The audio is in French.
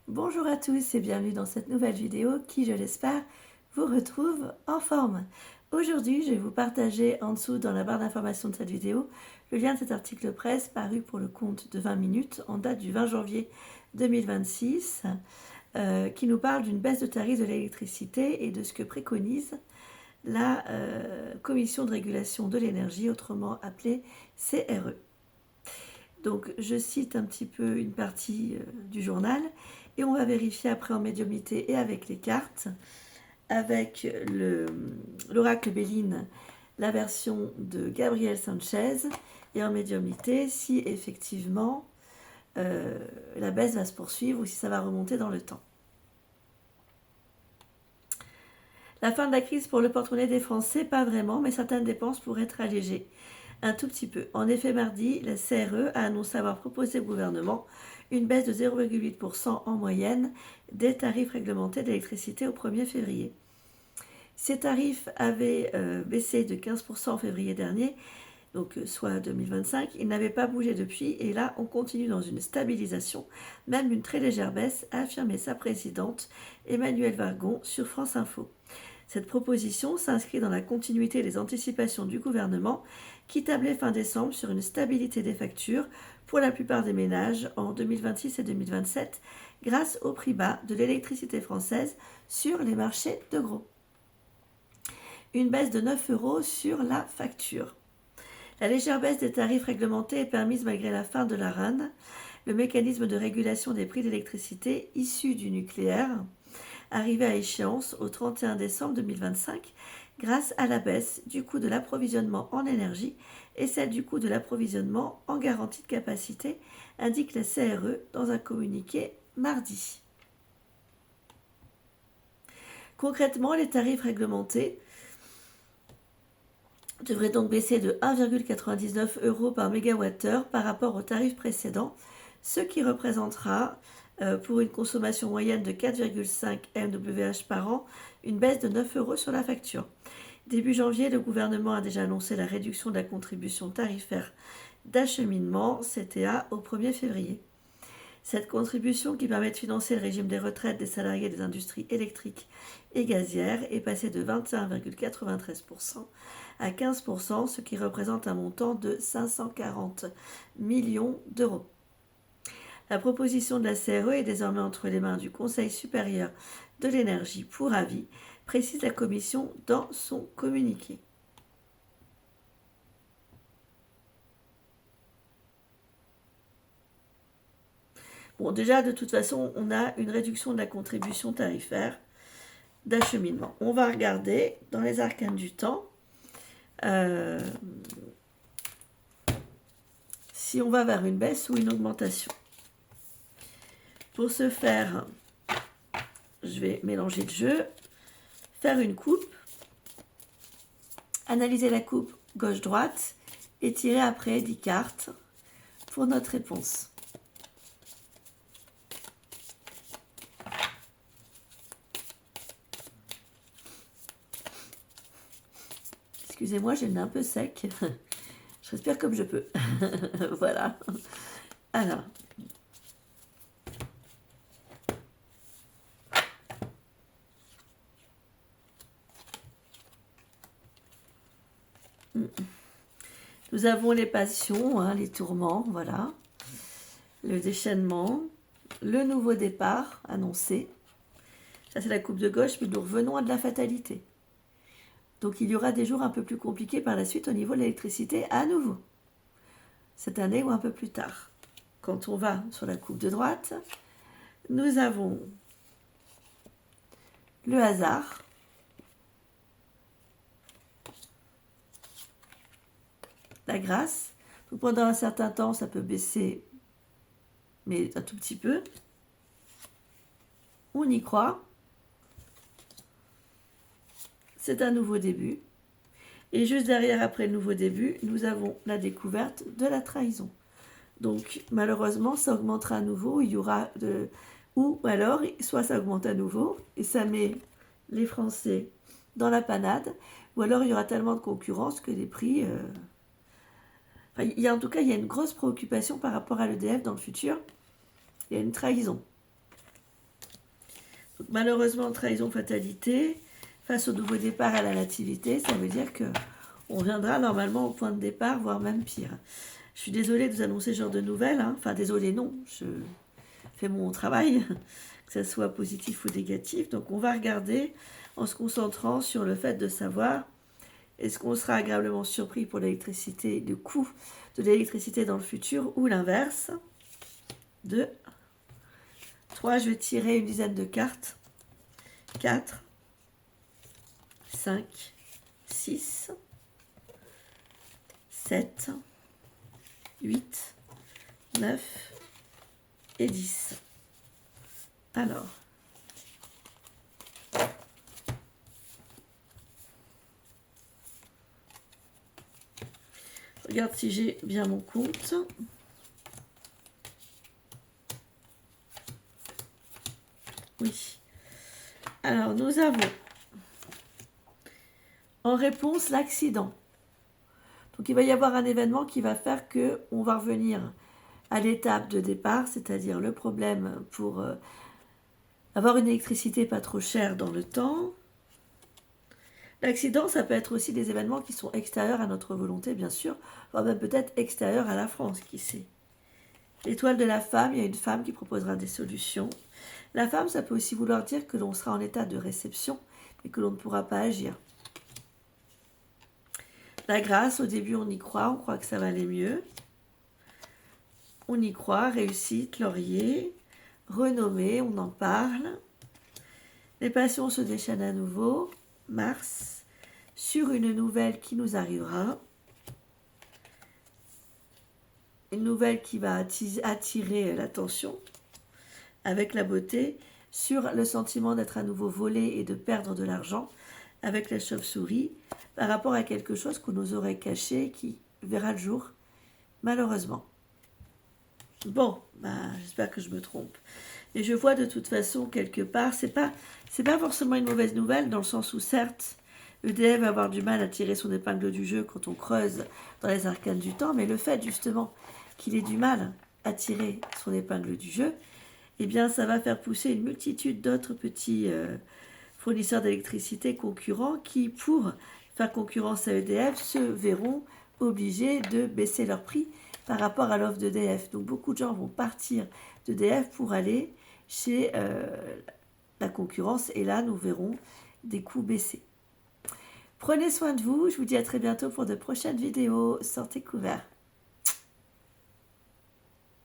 Bonjour à tous et bienvenue dans cette nouvelle vidéo qui, je l'espère, vous retrouve en forme. Aujourd'hui, je vais vous partager en dessous dans la barre d'information de cette vidéo le lien de cet article presse paru pour le compte de 20 minutes en date du 20 janvier 2026 qui nous parle d'une baisse de tarifs de l'électricité et de ce que préconise la Commission de régulation de l'énergie, autrement appelée CRE. Donc je cite un petit peu une partie du journal et on va vérifier après en médiumnité et avec les cartes, avec l'oracle Béline, la version de Gabriel Sanchez, et en médiumnité si effectivement la baisse va se poursuivre ou si ça va remonter dans le temps. La fin de la crise pour le porte-monnaie des Français, pas vraiment, mais certaines dépenses pourraient être allégées. Un tout petit peu. En effet, mardi, la CRE a annoncé avoir proposé au gouvernement une baisse de 0,8% en moyenne des tarifs réglementés d'électricité au 1er février. Ces tarifs avaient baissé de 15% en février dernier, donc soit 2025. Ils n'avaient pas bougé depuis et là, on continue dans une stabilisation, même une très légère baisse, a affirmé sa présidente Emmanuelle Wargon sur France Info. Cette proposition s'inscrit dans la continuité des anticipations du gouvernement qui tablait fin décembre sur une stabilité des factures pour la plupart des ménages en 2026 et 2027 grâce au prix bas de l'électricité française sur les marchés de gros. Une baisse de 9 € sur la facture. La légère baisse des tarifs réglementés est permise malgré la fin de l'ARAN, le mécanisme de régulation des prix d'électricité issu du nucléaire, arrivé à échéance au 31 décembre 2025 grâce à la baisse du coût de l'approvisionnement en énergie et celle du coût de l'approvisionnement en garantie de capacité, indique la CRE dans un communiqué mardi. Concrètement, les tarifs réglementés devraient donc baisser de 1,99 € par mégawattheure par rapport au tarif précédent, ce qui représentera pour une consommation moyenne de 4,5 MWh par an, une baisse de 9 € sur la facture. Début janvier, le gouvernement a déjà annoncé la réduction de la contribution tarifaire d'acheminement, CTA, au 1er février. Cette contribution, qui permet de financer le régime des retraites des salariés des industries électriques et gazières, est passée de 21,93% à 15%, ce qui représente un montant de 540 millions d'euros. La proposition de la CRE est désormais entre les mains du Conseil supérieur de l'énergie pour avis, précise la Commission dans son communiqué. Bon, déjà, de toute façon, on a une réduction de la contribution tarifaire d'acheminement. On va regarder dans les arcanes du temps si on va vers une baisse ou une augmentation. Pour ce faire, je vais mélanger le jeu, faire une coupe, analyser la coupe gauche-droite et tirer après 10 cartes pour notre réponse. Excusez-moi, j'ai le nez un peu sec. Je respire comme je peux. Voilà. Alors. Nous avons les passions, les tourments, voilà. Le déchaînement, le nouveau départ annoncé. Ça, c'est la coupe de gauche, mais nous revenons à de la fatalité. Donc, il y aura des jours un peu plus compliqués par la suite au niveau de l'électricité à nouveau. Cette année ou un peu plus tard. Quand on va sur la coupe de droite, nous avons le hasard, la grâce. Donc pendant un certain temps, ça peut baisser, mais un tout petit peu. On y croit. C'est un nouveau début. Et juste derrière, après le nouveau début, nous avons la découverte de la trahison. Donc malheureusement, ça augmentera à nouveau. Il y aura ou alors, soit ça augmente à nouveau et ça met les Français dans la panade, ou alors il y aura tellement de concurrence que les prix... en tout cas, il y a une grosse préoccupation par rapport à l'EDF dans le futur. Il y a une trahison. Donc, malheureusement, trahison, fatalité, face au nouveau départ à la nativité, ça veut dire que on reviendra normalement au point de départ, voire même pire. Je suis désolée de vous annoncer ce genre de nouvelles. Hein. Enfin, désolée, non. Je fais mon travail, que ce soit positif ou négatif. Donc, on va regarder en se concentrant sur le fait de savoir est-ce qu'on sera agréablement surpris pour l'électricité, le coût de l'électricité dans le futur ou l'inverse. 2, 3, je vais tirer une dizaine de cartes. 4, 5, 6, 7, 8, 9 et 10. Alors, regarde si j'ai bien mon compte. Oui. Alors, nous avons en réponse l'accident. Donc, il va y avoir un événement qui va faire qu'on va revenir à l'étape de départ, c'est-à-dire le problème pour avoir une électricité pas trop chère dans le temps. L'accident, ça peut être aussi des événements qui sont extérieurs à notre volonté, bien sûr, voire même peut-être extérieurs à la France, qui sait. L'étoile de la femme, il y a une femme qui proposera des solutions. La femme, ça peut aussi vouloir dire que l'on sera en état de réception, mais que l'on ne pourra pas agir. La grâce, au début, on y croit, on croit que ça va aller mieux. On y croit, réussite, laurier, renommée, on en parle. Les passions se déchaînent à nouveau. Mars, sur une nouvelle qui nous arrivera. Une nouvelle qui va attirer l'attention avec la beauté, sur le sentiment d'être à nouveau volé et de perdre de l'argent avec la chauve-souris par rapport à quelque chose qu'on nous aurait caché qui verra le jour, malheureusement. Bon, j'espère que je me trompe. Et je vois de toute façon quelque part, c'est pas forcément une mauvaise nouvelle dans le sens où certes, EDF va avoir du mal à tirer son épingle du jeu quand on creuse dans les arcanes du temps, mais le fait justement qu'il ait du mal à tirer son épingle du jeu, eh bien ça va faire pousser une multitude d'autres petits fournisseurs d'électricité concurrents qui, pour faire concurrence à EDF, se verront obligés de baisser leur prix par rapport à l'offre d'EDF. Donc beaucoup de gens vont partir d'EDF pour aller chez la concurrence et là nous verrons des coûts baisser. Prenez soin de vous, je vous dis à très bientôt pour de prochaines vidéos. Sortez couverts.